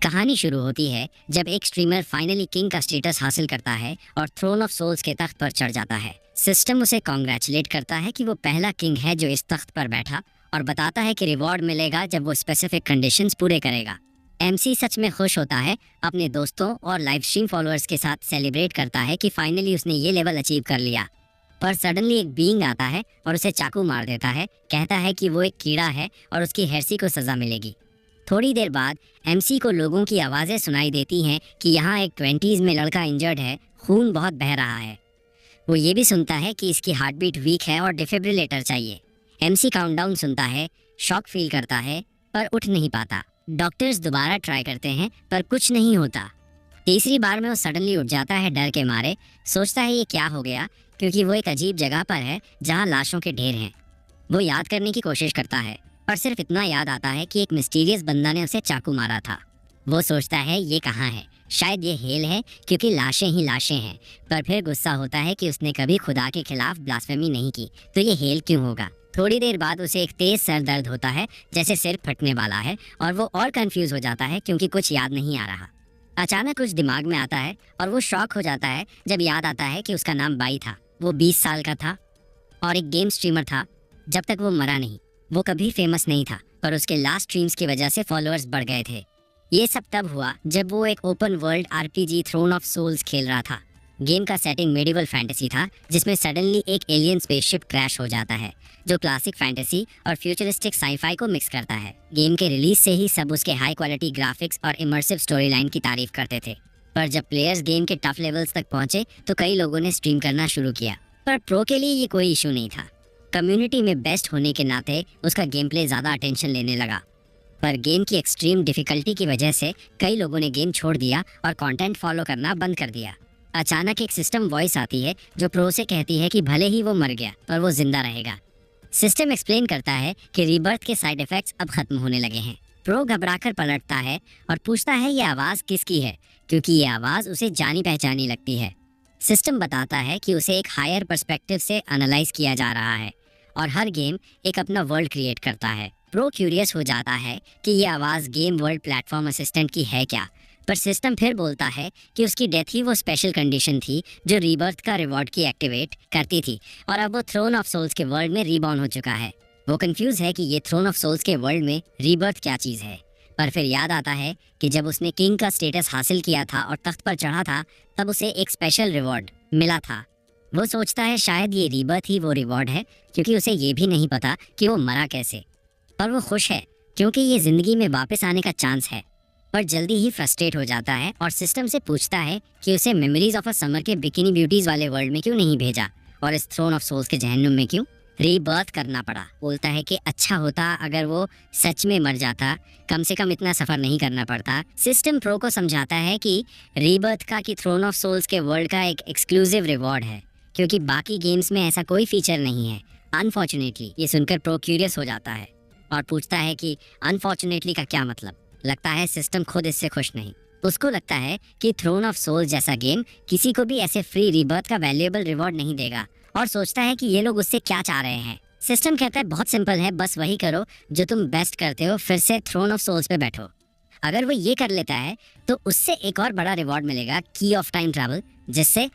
कहानी शुरू होती है जब एक स्ट्रीमर फाइनली किंग का स्टेटस हासिल करता है और थ्रोन ऑफ सोल्स के तख्त पर चढ़ जाता है। सिस्टम उसे कॉन्ग्रेचुलेट करता है कि वो पहला किंग है जो इस तख्त पर बैठा, और बताता है कि रिवॉर्ड मिलेगा जब वो स्पेसिफिक कंडीशंस पूरे करेगा। एमसी सच में खुश होता है, अपने दोस्तों और लाइव स्ट्रीम फॉलोअर्स के साथ सेलिब्रेट करता है कि फाइनली उसने ये लेवल अचीव कर लिया। पर सडनली एक बीइंग आता है और उसे चाकू मार देता है, कहता है कि वो एक कीड़ा है और उसकी हेरसी को सज़ा मिलेगी। थोड़ी देर बाद एमसी को लोगों की आवाज़ें सुनाई देती हैं कि यहाँ एक 20s में लड़का इंजर्ड है, खून बहुत बह रहा है। वो ये भी सुनता है कि इसकी हार्ट बीट वीक है और डिफिब्रिलेटर चाहिए। एमसी काउंटडाउन सुनता है, शॉक फील करता है, पर उठ नहीं पाता। डॉक्टर्स दोबारा ट्राई करते हैं पर कुछ नहीं होता। तीसरी बार में वो सडनली उठ जाता है डर के मारे, सोचता है ये क्या हो गया, क्योंकि वो एक अजीब जगह पर है जहाँ लाशों के ढेर हैं। वो याद करने की कोशिश करता है और सिर्फ इतना याद आता है कि एक मिस्टीरियस बंदा ने उसे चाकू मारा था। वो सोचता है ये कहाँ है, शायद ये हेल है क्योंकि लाशें ही लाशें हैं। पर फिर गुस्सा होता है कि उसने कभी खुदा के खिलाफ ब्लास्फेमी नहीं की, तो ये हेल क्यों होगा। थोड़ी देर बाद उसे एक तेज सर दर्द होता है, जैसे सिर फटने वाला है, और वो और कंफ्यूज हो जाता है क्योंकि कुछ याद नहीं आ रहा। अचानक कुछ दिमाग में आता है और वो शॉक हो जाता है जब याद आता है कि उसका नाम बाई था। वो 20 साल का था और एक गेम स्ट्रीमर था। जब तक वो मरा नहीं, वो कभी फेमस नहीं था, पर उसके लास्ट स्ट्रीम्स की वजह से फॉलोअर्स बढ़ गए थे। ये सब तब हुआ जब वो एक open world RPG throne of souls खेल रहा था। गेम का सेटिंग मेडिवल फैंटेसी था, जिसमें सडनली एक एलियन स्पेसशिप क्रैश हो जाता है जो क्लासिक फैंटेसी और फ्यूचरिस्टिक साईफाई को मिक्स करता है। गेम के रिलीज से ही सब उसके हाई क्वालिटी ग्राफिक्स और इमर्सिव स्टोरी लाइन की तारीफ करते थे। पर जब प्लेयर्स गेम के टफ लेवल्स तक पहुंचे तो कई लोगों ने स्ट्रीम करना शुरू किया। पर प्रो के लिए ये कोई इशू नहीं था। कम्युनिटी में बेस्ट होने के नाते उसका गेम प्ले ज़्यादा अटेंशन लेने लगा। पर गेम की एक्सट्रीम डिफ़िकल्टी की वजह से कई लोगों ने गेम छोड़ दिया और कंटेंट फॉलो करना बंद कर दिया। अचानक एक सिस्टम वॉइस आती है जो प्रो से कहती है कि भले ही वो मर गया पर वो जिंदा रहेगा। सिस्टम एक्सप्लेन करता है कि रीबर्थ के साइड इफ़ेक्ट्स अब खत्म होने लगे हैं। प्रो घबराकर पलटता है और पूछता है ये आवाज़ किसकी है, क्योंकि ये आवाज़ उसे जानी पहचानी लगती है। सिस्टम बताता है कि उसे एक हायर पर्सपेक्टिव से एनालाइज किया जा रहा है और हर गेम एक अपना वर्ल्ड क्रिएट करता है। प्रो क्यूरियस हो जाता है कि ये आवाज़ गेम वर्ल्ड प्लेटफॉर्म असिस्टेंट की है क्या, पर सिस्टम फिर बोलता है कि उसकी डेथ ही वो स्पेशल कंडीशन थी जो रीबर्थ का रिवॉर्ड की एक्टिवेट करती थी, और अब वो थ्रोन ऑफ सोल्स के वर्ल्ड में रीबॉर्न हो चुका है। वो कंफ्यूज है कि ये थ्रोन ऑफ सोल्स के वर्ल्ड में रीबर्थ क्या चीज़ है। पर फिर याद आता है कि जब उसने किंग का स्टेटस हासिल किया था और तख्त पर चढ़ा था, तब उसे एक स्पेशल रिवॉर्ड मिला था। वो सोचता है शायद ये रीबर्थ ही वो रिवॉर्ड है, क्योंकि उसे ये भी नहीं पता कि वो मरा कैसे। पर वो खुश है क्योंकि ये ज़िंदगी में वापस आने का चांस है। पर जल्दी ही फ्रस्ट्रेट हो जाता है और सिस्टम से पूछता है कि उसे मेमोरीज ऑफ अ समर के बिकिनी ब्यूटीज वाले वर्ल्ड में क्यों नहीं भेजा और इस थ्रोन ऑफ सोल्स के जहन्नुम में क्यों रीबर्थ करना पड़ा। बोलता है कि अच्छा होता अगर वो सच में मर जाता, कम से कम इतना सफ़र नहीं करना पड़ता। सिस्टम प्रो को समझाता है कि रीबर्थ का कि थ्रोन ऑफ सोल्स के वर्ल्ड का एक एक्सक्लूसिव रिवॉर्ड है, क्योंकि बाकी गेम्स में ऐसा कोई फीचर नहीं है। अनफॉर्चुनेटली ये सुनकर प्रो क्यूरियस हो जाता है और पूछता है कि अनफॉर्चुनेटली का क्या मतलब। लगता है सिस्टम खुद इससे खुश नहीं। उसको लगता है कि थ्रोन ऑफ सोल्स जैसा गेम किसी को भी ऐसे फ्री रीबर्थ का वैल्यूएबल रिवॉर्ड नहीं देगा, और सोचता है कि ये लोग उससे क्या चाह रहे हैं। सिस्टम कहता है बहुत सिंपल है, बस वही करो जो तुम बेस्ट करते हो, फिर से थ्रोन ऑफ सोल्स पे बैठो। अगर वो ये कर लेता है तो उससे एक और बड़ा रिवॉर्ड मिलेगा, की ऑफ टाइम ट्रैवल, जिससे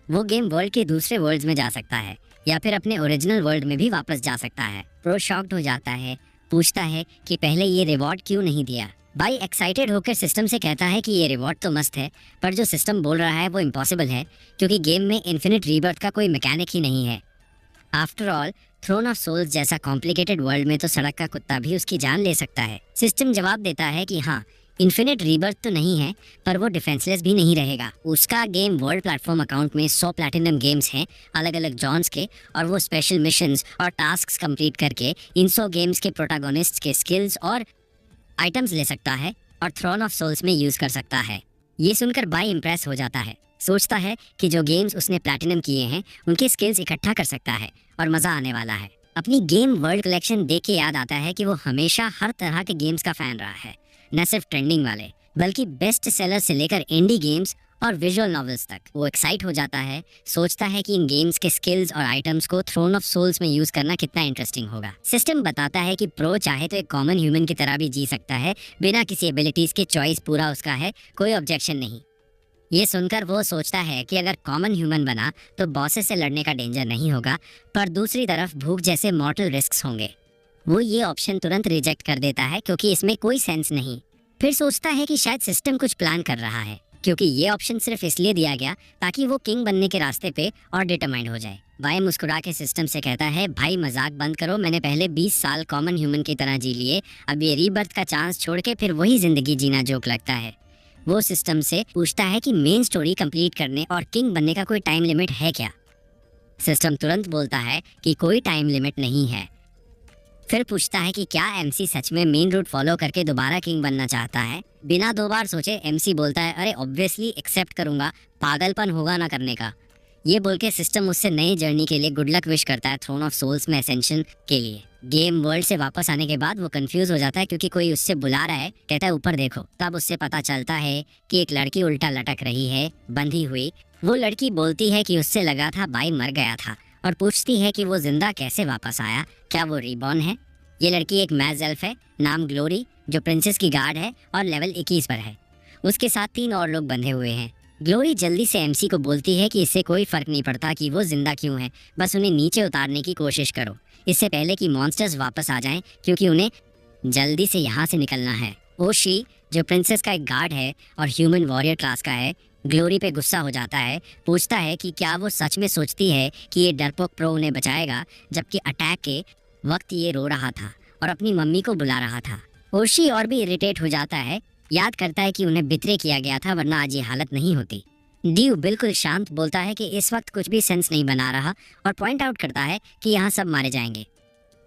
वो गेम वर्ल्ड के दूसरे वर्ल्ड्स में जा सकता है या फिर अपने ओरिजिनल वर्ल्ड में भी वापस जा सकता है। प्रो शॉक्ड हो जाता है, पूछता है कि पहले ये रिवॉर्ड क्यों नहीं दिया। भाई एक्साइटेड होकर सिस्टम से कहता है कि ये रिवॉर्ड तो मस्त है, पर जो सिस्टम बोल रहा है वो इम्पॉसिबल है, क्योंकि गेम में इन्फिनिट रीबर्थ का कोई मैकेनिक ही नहीं है। After all throne of souls जैसा कॉम्प्लिकेटेड वर्ल्ड में तो सड़क का कुत्ता भी उसकी जान ले सकता है। सिस्टम जवाब देता है कि हाँ, इन्फिनिट रीबर्थ तो नहीं है, पर वो डिफेंसलेस भी नहीं रहेगा। उसका गेम वर्ल्ड प्लेटफॉर्म अकाउंट में 100 प्लैटिनम गेम्स हैं अलग अलग जॉन्स के, और वो स्पेशल मिशंस और टास्क्स कंप्लीट करके इन 100 गेम्स के प्रोटैगोनिस्ट्स के स्किल्स और आइटम्स ले सकता है और थ्रोन ऑफ सोल्स में यूज़ कर सकता है। ये सुनकर बाई इम्प्रेस हो जाता है। सोचता है कि जो गेम्स उसने प्लैटिनम किए हैं उनके स्किल्स इकट्ठा कर सकता है और मज़ा आने वाला है। अपनी गेम वर्ल्ड कलेक्शन देख के याद आता है कि वो हमेशा हर तरह के गेम्स का फ़ैन रहा है, न सिर्फ ट्रेंडिंग वाले, बल्कि बेस्ट सेलर से लेकर इंडी गेम्स और विजुअल नॉवेल्स तक। वो एक्साइट हो जाता है, सोचता है कि इन गेम्स के स्किल्स और आइटम्स को थ्रोन ऑफ सोल्स में यूज करना कितना इंटरेस्टिंग होगा। सिस्टम बताता है कि प्रो चाहे तो एक कॉमन ह्यूमन की तरह भी जी सकता है, बिना किसी एबिलिटीज के, चॉइस पूरा उसका है, कोई ऑब्जेक्शन नहीं। ये सुनकर वो सोचता है कि अगर कॉमन ह्यूमन बना तो बॉसेस से लड़ने का डेंजर नहीं होगा, पर दूसरी तरफ भूख जैसे मॉर्टल रिस्क्स होंगे। वो ये ऑप्शन तुरंत रिजेक्ट कर देता है क्योंकि इसमें कोई सेंस नहीं। फिर सोचता है कि शायद सिस्टम कुछ प्लान कर रहा है, क्योंकि ये ऑप्शन सिर्फ इसलिए दिया गया ताकि वो किंग बनने के रास्ते पे और डिटरमाइंड हो जाए। वाई मुस्कुरा के सिस्टम से कहता है, भाई मजाक बंद करो, मैंने पहले 20 साल कॉमन ह्यूमन की तरह जी लिए, अब ये रीबर्थ का चांस छोड़ के फिर वही जिंदगी जीना जोक लगता है। वो सिस्टम से पूछता है कि मेन स्टोरी कंप्लीट करने और किंग बनने का कोई टाइम लिमिट है क्या। सिस्टम तुरंत बोलता है कि कोई टाइम लिमिट नहीं है। फिर पूछता है कि क्या एमसी सच में मेन रूट फॉलो करके दोबारा किंग बनना चाहता है। बिना 2 बार सोचे एमसी बोलता है, अरे ऑब्वियसली एक्सेप्ट करूंगा, पागलपन होगा ना करने का। ये बोल के सिस्टम उससे नई जर्नी के लिए गुड लक विश करता है थ्रोन ऑफ सोल्स में एसेंशन के लिए। गेम वर्ल्ड से वापस आने के बाद वो कंफ्यूज हो जाता है क्योंकि कोई उससे बुला रहा है, कहता है ऊपर देखो। तब उससे पता चलता है कि एक लड़की उल्टा लटक रही है, बंधी हुई। वो लड़की बोलती है कि उससे लगा था भाई मर गया था, और पूछती है कि वो जिंदा कैसे वापस आया, क्या वो रिबॉर्न है। ये लड़की एक मैज एल्फ है, नाम ग्लोरी, जो प्रिंसेस की गार्ड है और लेवल 21 पर है। उसके साथ 3 और लोग बंधे हुए हैं। ग्लोरी जल्दी से एमसी को बोलती है कि इससे कोई फर्क नहीं पड़ता कि वो जिंदा क्यों है, बस उन्हें नीचे उतारने की कोशिश करो, इससे पहले कि मॉन्स्टर्स वापस आ जाएं, क्योंकि उन्हें जल्दी से यहाँ से निकलना है। ओशी, जो प्रिंसेस का एक गार्ड है और ह्यूमन वॉरियर क्लास का है, ग्लोरी पे गुस्सा हो जाता है, पूछता है कि क्या वो सच में सोचती है कि ये डरपोक प्रो उन्हें बचाएगा, जबकि अटैक के वक्त ये रो रहा था और अपनी मम्मी को बुला रहा था। ओशी और भी इरिटेट हो जाता है, याद करता है कि उन्हें बित्रे किया गया था, वरना आज ये हालत नहीं होती। ड्यू बिल्कुल शांत बोलता है कि इस वक्त कुछ भी सेंस नहीं बना रहा और पॉइंट आउट करता है कि यहाँ सब मारे जाएंगे।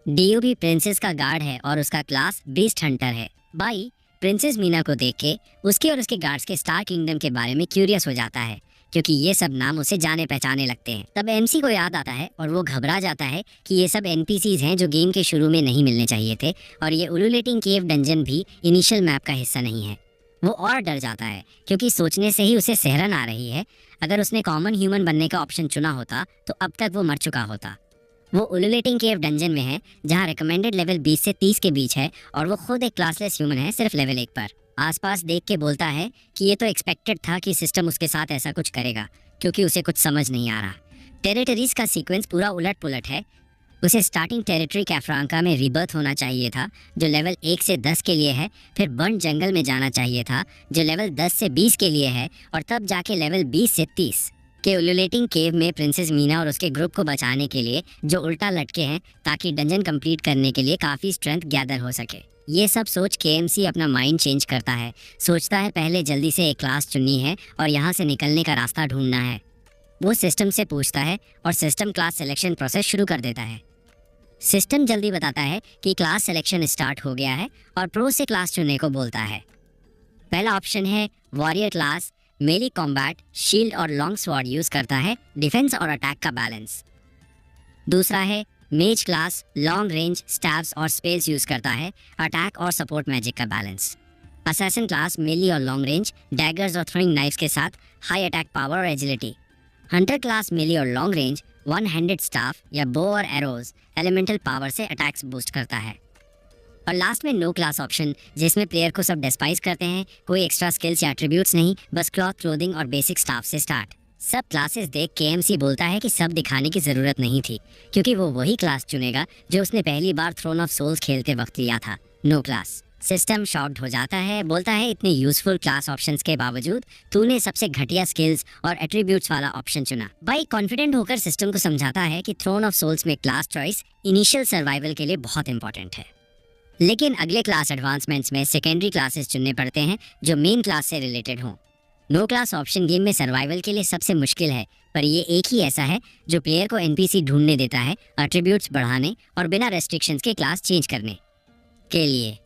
ड्यू भी प्रिंसेस का गार्ड है और उसका क्लास बीस्ट हंटर है। बाई प्रिंसेस मीना को देख के उसके और उसके गार्ड्स के स्टार किंगडम के बारे में क्यूरियस हो जाता है, क्योंकि ये सब नाम उसे जाने पहचाने लगते हैं। तब एमसी को याद आता है और वो घबरा जाता है कि ये सब एनपीसीज हैं जो गेम के शुरू में नहीं मिलने चाहिए थे, और ये उलूलेटिंग केव डंजन भी इनिशियल मैप का हिस्सा नहीं है। वो और डर जाता है क्योंकि सोचने से ही उसे सिहरन आ रही है। अगर उसने कॉमन ह्यूमन बनने का ऑप्शन चुना होता तो अब तक वो मर चुका होता। वो उलूलेटिंग केव डंजन में है, जहाँ रिकमेंडेड लेवल 20 से 30 के बीच है, और वो खुद एक क्लासलेस ह्यूमन है, सिर्फ लेवल 1 पर। आसपास देख के बोलता है कि ये तो एक्सपेक्टेड था कि सिस्टम उसके साथ ऐसा कुछ करेगा, क्योंकि उसे कुछ समझ नहीं आ रहा। टेरिटरीज का सीक्वेंस पूरा उलट पुलट है। उसे स्टार्टिंग टेरिटरी कैफ्रांका में रिबर्थ होना चाहिए था, जो लेवल 1 से 10 के लिए है, फिर बर्न जंगल में जाना चाहिए था, जो लेवल 10 से 20 के लिए है, और तब जाके लेवल 20 से 30 के उलूलेटिंग केव में प्रिंसेस मीना और उसके ग्रुप को बचाने के लिए, जो उल्टा लटके हैं, ताकि डंजन कंप्लीट करने के लिए काफ़ी स्ट्रेंथ गैदर हो सके। ये सब सोच के एमसी अपना माइंड चेंज करता है। सोचता है पहले जल्दी से एक क्लास चुननी है और यहाँ से निकलने का रास्ता ढूंढना है। वो सिस्टम से पूछता है और सिस्टम क्लास सिलेक्शन प्रोसेस शुरू कर देता है। सिस्टम जल्दी बताता है कि क्लास सिलेक्शन स्टार्ट हो गया है और प्रो से क्लास चुनने को बोलता है। पहला ऑप्शन है वॉरियर क्लास, मेली कॉम्बैट, शील्ड और लॉन्ग स्वॉर्ड यूज करता है, डिफेंस और अटैक का बैलेंस। दूसरा है मेज क्लास, लॉन्ग रेंज, स्टैब्स और स्पेल्स यूज करता है, अटैक और सपोर्ट मैजिक का बैलेंस। असैसिन क्लास, मेली और लॉन्ग रेंज, डैगर्स और थ्रोइंग नाइफ्स के साथ हाई अटैक पावर और एजिलिटी। हंटर क्लास, मेली और long range, one handed staff या बो और एरोज, एलिमेंटल पावर से अटैक्स बूस्ट करता है। और लास्ट में नो क्लास ऑप्शन, जिसमें प्लेयर को सब डिस्पाइस करते हैं, कोई एक्स्ट्रा स्किल्स या एट्रीब्यूट्स नहीं, बस क्लॉथ, क्लोथिंग और बेसिक स्टाफ से स्टार्ट। सब क्लासेस देख के एमसी बोलता है कि सब दिखाने की ज़रूरत नहीं थी, क्योंकि वो वही क्लास चुनेगा जो उसने पहली बार थ्रोन ऑफ सोल्स खेलते वक्त लिया था, नो क्लास। सिस्टम शॉक्ड हो जाता है, बोलता है इतने यूजफुल क्लास ऑप्शंस के बावजूद तूने सबसे घटिया स्किल्स और एट्रीब्यूट्स वाला ऑप्शन चुना। भाई कॉन्फिडेंट होकर सिस्टम को समझाता है कि थ्रोन ऑफ सोल्स में क्लास चॉइस इनिशियल सर्वाइवल के लिए बहुत इंपॉर्टेंट है, लेकिन अगले क्लास एडवांसमेंट्स में सेकेंडरी क्लासेस चुनने पड़ते हैं जो मेन क्लास से रिलेटेड हों। नो क्लास ऑप्शन गेम में सर्वाइवल के लिए सबसे मुश्किल है, पर ये एक ही ऐसा है जो प्लेयर को एनपीसी ढूंढने देता है, एट्रीब्यूट्स बढ़ाने और बिना रेस्ट्रिक्शंस के क्लास चेंज करने के लिए।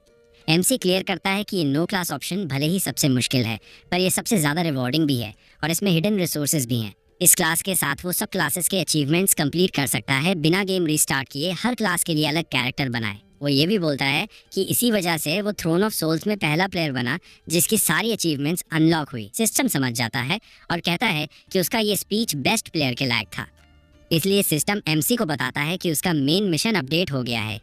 एमसी क्लियर करता है कि ये नो क्लास ऑप्शन भले ही सबसे मुश्किल है, पर यह सबसे ज़्यादा रिवॉर्डिंग भी है और इसमें हिडन रिसोर्सेज भी हैं। इस क्लास के साथ वो सब क्लासेस के अचीवमेंट्स कंप्लीट कर सकता है बिना गेम रीस्टार्ट किए, हर क्लास के लिए अलग कैरेक्टर बनाए। वो ये भी बोलता है कि इसी वजह से वो थ्रोन ऑफ सोल्स में पहला प्लेयर बना जिसकी सारी अचीवमेंट्स अनलॉक हुई। सिस्टम समझ जाता है और कहता है कि उसका ये स्पीच बेस्ट प्लेयर के लायक था। इसलिए सिस्टम एमसी को बताता है कि उसका मेन मिशन अपडेट हो गया है।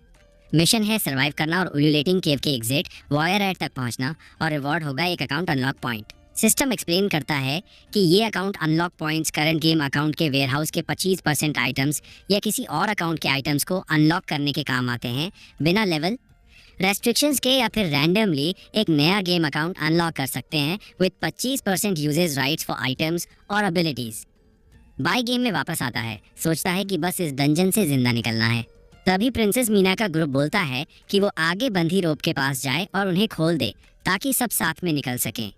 मिशन है सर्वाइव करना और उल्यूलेटिंग केव के एग्जिट वॉयर एड तक पहुंचना, और रिवॉर्ड होगा एक account unlock point. System explain करता है कि ये account unlock points current game account के वेयरहाउस के 25% आइटम्स या किसी और अकाउंट के आइटम्स को अनलॉक करने के काम आते हैं, बिना लेवल रेस्ट्रिक्शंस के, या फिर रैंडमली एक नया गेम अकाउंट अनलॉक कर सकते हैं with 25% usages rights for items और एबिलिटीज। बाई गेम में वापस आता है, सोचता है कि बस इस डंजन से जिंदा निकलना है। तभी प्रिंसेस मीना का ग्रुप बोलता है कि वो आगे बंधी रोप के पास जाए और उन्हें खोल दे ताकि सब साथ में निकल सकें।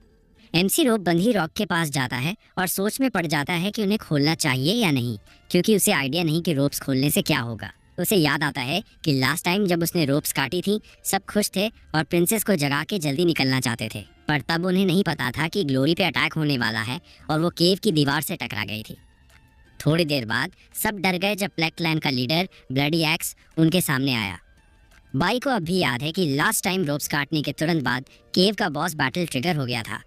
एमसी रोप बंधी रॉक के पास जाता है और सोच में पड़ जाता है कि उन्हें खोलना चाहिए या नहीं, क्योंकि उसे आइडिया नहीं कि रोप्स खोलने से क्या होगा। उसे याद आता है कि लास्ट टाइम जब उसने रोप्स काटी थी सब खुश थे और प्रिंसेस को जगा के जल्दी निकलना चाहते थे, पर तब उन्हें नहीं पता था कि ग्लोरी पे अटैक होने वाला है और वो केव की दीवार से टकरा गई थी। थोड़ी देर बाद सब डर गए जब ब्लैक क्लैन का लीडर ब्लडी एक्स उनके सामने आया। बाई को अब भी याद है कि लास्ट टाइम रोप्स काटने के तुरंत बाद केव का बॉस बैटल ट्रिगर हो गया था।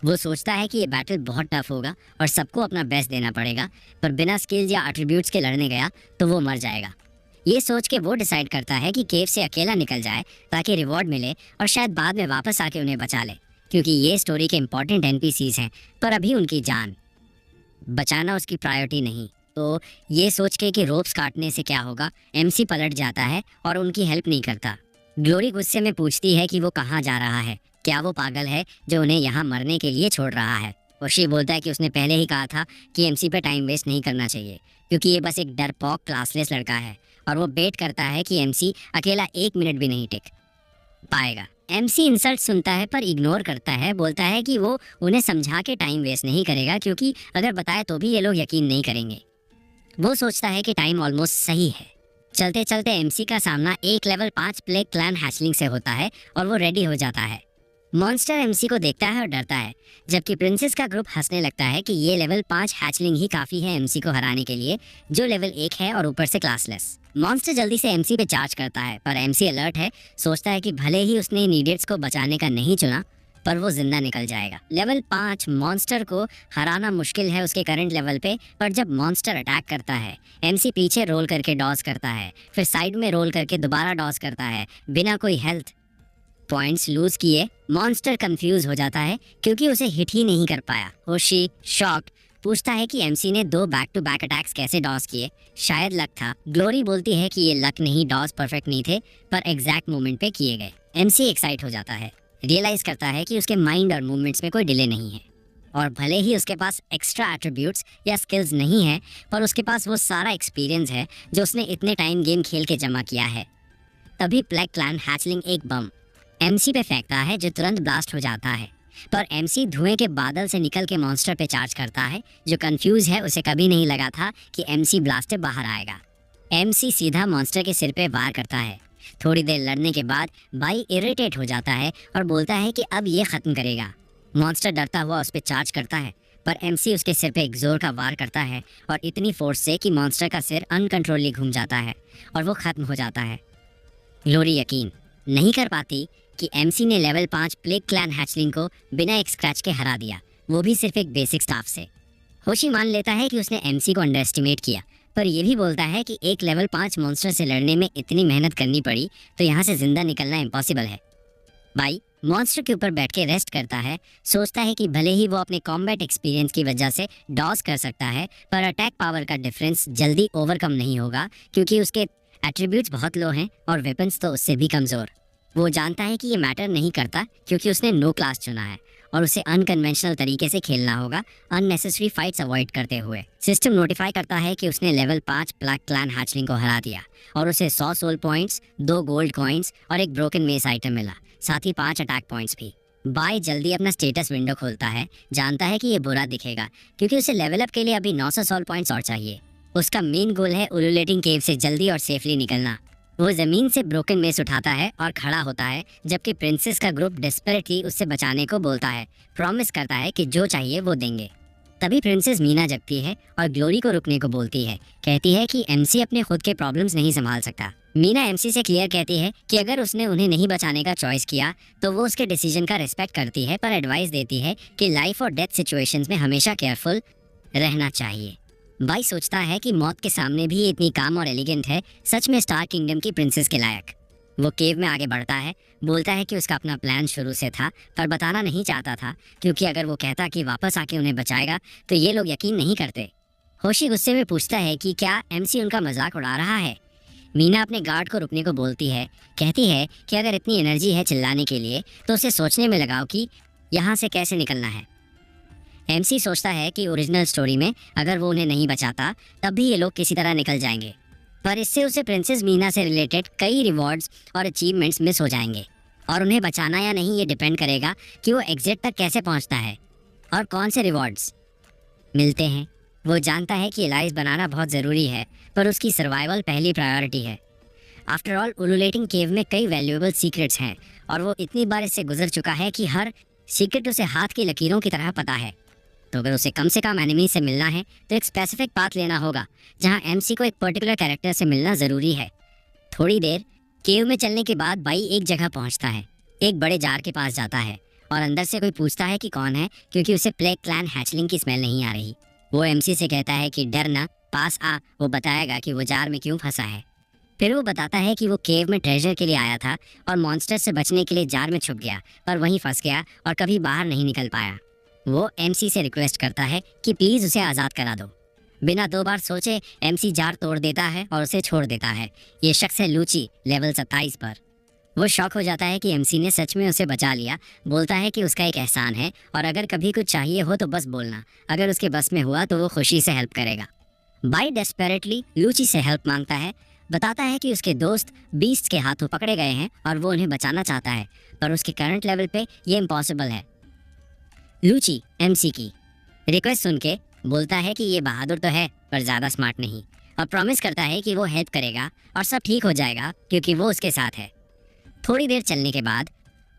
वो सोचता है कि ये बैटल बहुत टफ होगा और सबको अपना बेस्ट देना पड़ेगा, पर बिना स्किल्स या एट्रीब्यूट्स के लड़ने गया तो वो मर जाएगा। ये सोच के वो डिसाइड करता है कि केव से अकेला निकल जाए ताकि रिवॉर्ड मिले और शायद बाद में वापस आके उन्हें बचा ले, क्योंकि ये स्टोरी के इंपॉर्टेंट एनपीसीज हैं, पर अभी उनकी जान बचाना उसकी प्रायोरिटी नहीं। तो ये सोच के कि रोप्स काटने से क्या होगा, एमसी पलट जाता है और उनकी हेल्प नहीं करता। ग्लोरी गुस्से में पूछती है कि वो कहाँ जा रहा है, क्या वो पागल है जो उन्हें यहाँ मरने के लिए छोड़ रहा है। ओशी बोलता है कि उसने पहले ही कहा था कि एमसी पे टाइम वेस्ट नहीं करना चाहिए, क्योंकि ये बस एक डरपोक क्लासलेस लड़का है, और वो बेट करता है कि एमसी अकेला 1 मिनट भी नहीं टिक पाएगा। एमसी इंसल्ट सुनता है पर इग्नोर करता है, बोलता है कि वो उन्हें समझा के टाइम वेस्ट नहीं करेगा, क्योंकि अगर बताए तो भी ये लोग यकीन नहीं करेंगे। वो सोचता है कि टाइम ऑलमोस्ट सही है। चलते चलते एमसी का सामना एक लेवल 5 प्लेग क्लैन हैचलिंग से होता है और वो रेडी हो जाता है। मॉन्स्टर एमसी को देखता है और डरता है, जबकि प्रिंसेस का ग्रुप हंसने लगता है कि ये लेवल 5 हैचलिंग ही काफ़ी है एमसी को हराने के लिए, जो लेवल 1 है और ऊपर से क्लासलेस। मॉन्स्टर जल्दी से एमसी पे चार्ज करता है, पर एमसी अलर्ट है, सोचता है कि भले ही उसने इमीडिएट्स को बचाने का नहीं चुना, पर वो जिंदा निकल जाएगा। लेवल 5 मॉन्स्टर को हराना मुश्किल है उसके करंट लेवल पे, पर जब मॉन्स्टर अटैक करता है एमसी पीछे रोल करके डॉज करता है, फिर साइड में रोल करके दोबारा डॉज करता है बिना कोई हेल्थ पॉइंट्स लूज किए। मॉन्स्टर कंफ्यूज हो जाता है क्योंकि उसे हिट ही नहीं कर पाया। होशी शॉक्ड पूछता है कि एमसी ने 2 बैक टू बैक अटैक्स कैसे डॉज किए, शायद लक था। ग्लोरी बोलती है कि ये लक नहीं, डॉज परफेक्ट नहीं थे, पर एग्जैक्ट मोमेंट पे किए गए। एमसी एक्साइट हो जाता है, रियलाइज करता है कि उसके माइंड और मूवमेंट्स में कोई डिले नहीं है, और भले ही उसके पास एक्स्ट्रा एट्रीब्यूट्स या स्किल्स नहीं है, पर उसके पास वो सारा एक्सपीरियंस है जो उसने इतने टाइम गेम खेल के जमा किया है। तभी ब्लैक क्लैन हैचलिंग एक बम एमसी पे फेंकता है जो तुरंत ब्लास्ट हो जाता है, पर एमसी धुएं के बादल से निकल के मॉन्स्टर पे चार्ज करता है, जो कंफ्यूज है। उसे कभी नहीं लगा था कि एमसी ब्लास्ट से बाहर आएगा। एमसी सीधा मॉन्स्टर के सिर पे वार करता है। थोड़ी देर लड़ने के बाद बाई इरिटेट हो जाता है और बोलता है कि अब ये ख़त्म करेगा। मॉन्स्टर डरता हुआ उस पर चार्ज करता है, पर एमसी उसके सिर पे एक जोर का वार करता है, और इतनी फोर्स से कि मॉन्स्टर का सिर अनकंट्रोलली घूम जाता है और वो ख़त्म हो जाता है। ग्लोरी यकीन नहीं कर पाती कि एमसी ने लेवल 5 प्लेग क्लैन हैचलिंग को बिना एक स्क्रैच के हरा दिया, वो भी सिर्फ एक बेसिक स्टाफ से। होशी मान लेता है कि उसने एमसी को अंडर एस्टिमेट किया, पर यह भी बोलता है कि एक लेवल 5 मॉन्स्टर से लड़ने में इतनी मेहनत करनी पड़ी तो यहाँ से जिंदा निकलना इम्पॉसिबल है। बाई मॉन्स्टर के ऊपर बैठ के रेस्ट करता है, सोचता है कि भले ही वो अपने कॉम्बैट एक्सपीरियंस की वजह से डॉज कर सकता है, पर अटैक पावर का डिफरेंस जल्दी ओवरकम नहीं होगा, क्योंकि उसके एट्रीब्यूट्स बहुत लो हैं और वेपन्स तो उससे भी कमज़ोर। वो जानता है कि ये मैटर नहीं करता क्योंकि उसने नो क्लास चुना है और उसे अनकन्वेंशनल तरीके से खेलना होगा, अननेसेसरी फाइट्स अवॉइड करते हुए। सिस्टम नोटिफाई करता है कि उसने लेवल 5 ब्लैक क्लैन हैचलिंग को हरा दिया और उसे 100 सोल पॉइंट्स, 2 गोल्ड कॉइन्स और एक ब्रोकन मेस आइटम मिला, साथ ही 5 अटैक पॉइंट्स भी। बाय जल्दी अपना स्टेटस विंडो खोलता है, जानता है कि ये बुरा दिखेगा क्योंकि उसे लेवल अप के लिए अभी 900 सोल पॉइंट्स और चाहिए। उसका मेन गोल है उलूलेटिंग केव से जल्दी और सेफली निकलना। वो जमीन से ब्रोकन मेस उठाता है और खड़ा होता है, जबकि प्रिंसेस का ग्रुप डेस्परेटली उससे बचाने को बोलता है, प्रॉमिस करता है कि जो चाहिए वो देंगे। तभी प्रिंसेस मीना जगती है और ग्लोरी को रुकने को बोलती है। कहती है कि एमसी अपने खुद के प्रॉब्लम्स नहीं संभाल सकता। मीना एमसी से क्लियर कहती है कि अगर उसने उन्हें नहीं बचाने का चॉइस किया तो वो उसके डिसीजन का रिस्पेक्ट करती है, पर एडवाइस देती है कि लाइफ और डेथ सिचुएशंस में हमेशा केयरफुल रहना चाहिए। बाई सोचता है कि मौत के सामने भी इतनी काम और एलिगेंट है, सच में स्टार किंगडम की प्रिंसेस के लायक। वो केव में आगे बढ़ता है, बोलता है कि उसका अपना प्लान शुरू से था पर बताना नहीं चाहता था, क्योंकि अगर वो कहता कि वापस आके उन्हें बचाएगा तो ये लोग यकीन नहीं करते। होशी गुस्से में पूछता है कि क्या एमसी उनका मजाक उड़ा रहा है। मीना अपने गार्ड को रुकने को बोलती है। कहती है कि अगर इतनी एनर्जी है चिल्लाने के लिए तो उसे सोचने में लगाओ कि यहाँ से कैसे निकलना है। एमसी सोचता है कि ओरिजिनल स्टोरी में अगर वो उन्हें नहीं बचाता तब भी ये लोग किसी तरह निकल जाएंगे, पर इससे उसे प्रिंसेस मीना से रिलेटेड कई रिवॉर्ड्स और अचीवमेंट्स मिस हो जाएंगे, और उन्हें बचाना या नहीं ये डिपेंड करेगा कि वो एग्जिट तक कैसे पहुंचता है और कौन से रिवॉर्ड्स मिलते हैं। वो जानता है कि एलाइज बनाना बहुत ज़रूरी है, पर उसकी सर्वाइवल पहली प्रायोरिटी है। आफ्टर ऑल उलुलेटिंग केव में कई वैल्यूएबल सीक्रेट्स हैं और वो इतनी बार इससे गुजर चुका है कि हर सीक्रेट उसे हाथ की लकीरों की तरह पता है। तो अगर उसे कम से कम एनिमी से मिलना है तो एक स्पेसिफिक पाथ लेना होगा, जहां एमसी को एक पर्टिकुलर कैरेक्टर से मिलना ज़रूरी है। थोड़ी देर केव में चलने के बाद बाई एक जगह पहुंचता है, एक बड़े जार के पास जाता है और अंदर से कोई पूछता है कि कौन है, क्योंकि उसे प्लेग क्लैन हैचलिंग की स्मेल नहीं आ रही। वो एमसी से कहता है कि डर ना, पास आ, वो बताएगा कि वो जार में क्यों फंसा है। फिर वो बताता है कि वो केव में ट्रेजर के लिए आया था और मॉन्स्टर से बचने के लिए जार में छुप गया, पर वहीं फंस गया और कभी बाहर नहीं निकल पाया। वो एमसी से रिक्वेस्ट करता है कि प्लीज़ उसे आज़ाद करा दो। बिना दो बार सोचे एमसी जार तोड़ देता है और उसे छोड़ देता है। ये शख्स है लूची, लेवल 27 पर। वो शॉक हो जाता है कि एमसी ने सच में उसे बचा लिया। बोलता है कि उसका एक एहसान है और अगर कभी कुछ चाहिए हो तो बस बोलना, अगर उसके बस में हुआ तो वो खुशी से हेल्प करेगा। बाई डेस्परेटली लूची से हेल्प मांगता है। बताता है कि उसके दोस्त बीस्ट के हाथों पकड़े गए हैं और वो उन्हें बचाना चाहता है, पर उसके करंट लेवल पे ये इम्पॉसिबल है। लूची एमसी की रिक्वेस्ट सुन के बोलता है कि ये बहादुर तो है पर ज़्यादा स्मार्ट नहीं, और प्रॉमिस करता है कि वो हेल्प करेगा और सब ठीक हो जाएगा क्योंकि वो उसके साथ है। थोड़ी देर चलने के बाद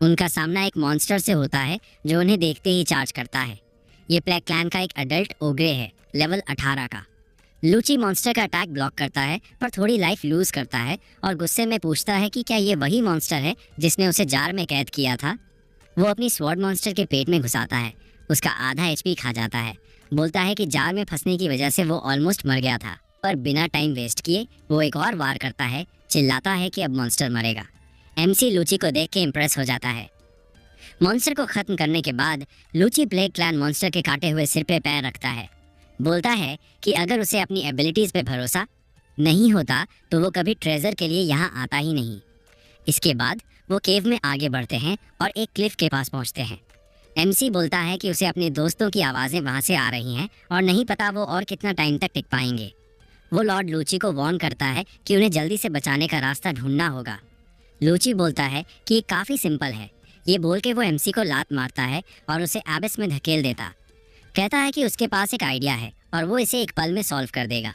उनका सामना एक मॉन्स्टर से होता है जो उन्हें देखते ही चार्ज करता है। ये प्लेग क्लैन का एक अडल्ट ओग्रे है, लेवल 18 का। लूची मॉन्स्टर का अटैक ब्लॉक करता है पर थोड़ी लाइफ लूज करता है और गुस्से में पूछता है कि क्या ये वही मॉन्स्टर है जिसने उसे जार में कैद किया था। वो अपनी स्वॉर्ड मॉन्स्टर के पेट में घुसाता है, उसका आधा एचपी खा जाता है। बोलता है कि जार में फंसने की वजह से वो ऑलमोस्ट मर गया था, पर बिना टाइम वेस्ट किए वो एक और वार करता है। चिल्लाता है कि अब मॉन्स्टर मरेगा। एमसी लूची को देख के इम्प्रेस हो जाता है। मॉन्स्टर को खत्म करने के बाद लूची प्लेग क्लैन मॉन्स्टर के काटे हुए सिर पे पैर रखता है। बोलता है कि अगर उसे अपनी एबिलिटीज़ पे भरोसा नहीं होता तो वो कभी ट्रेजर के लिए यहाँ आता ही नहीं। इसके बाद वो केव में आगे बढ़ते हैं और एक क्लिफ के पास पहुँचते हैं। एमसी बोलता है कि उसे अपने दोस्तों की आवाज़ें वहाँ से आ रही हैं और नहीं पता वो और कितना टाइम तक टिक पाएंगे। वो लॉर्ड लूची को वार्न करता है कि उन्हें जल्दी से बचाने का रास्ता ढूंढना होगा। लूची बोलता है कि ये काफ़ी सिंपल है। ये बोल के वो एमसी को लात मारता है और उसे एबिस में धकेल देता। कहता है कि उसके पास एक आइडिया है और वो इसे एक पल में सॉल्व कर देगा।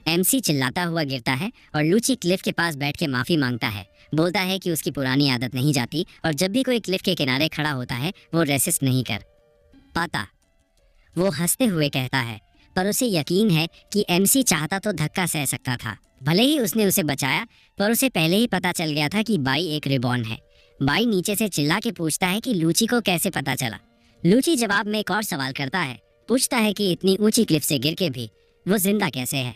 एमसी चिल्लाता हुआ गिरता है और लूची क्लिफ के पास बैठ के माफ़ी मांगता है। बोलता है कि उसकी पुरानी आदत नहीं जाती और जब भी कोई क्लिफ के किनारे खड़ा होता है वो रेसिस्ट नहीं कर पाता। वो हंसते हुए कहता है, पर उसे यकीन है कि एमसी चाहता तो धक्का सह सकता था। भले ही उसने उसे बचाया, पर उसे पहले ही पता चल गया था कि बाई एक रिबॉर्न है। बाई नीचे से चिल्ला के पूछता है कि लूची को कैसे पता चला। लूची जवाब में एक और सवाल करता है। पूछता है कि इतनी ऊंची क्लिफ से गिर के भी वो जिंदा कैसे है।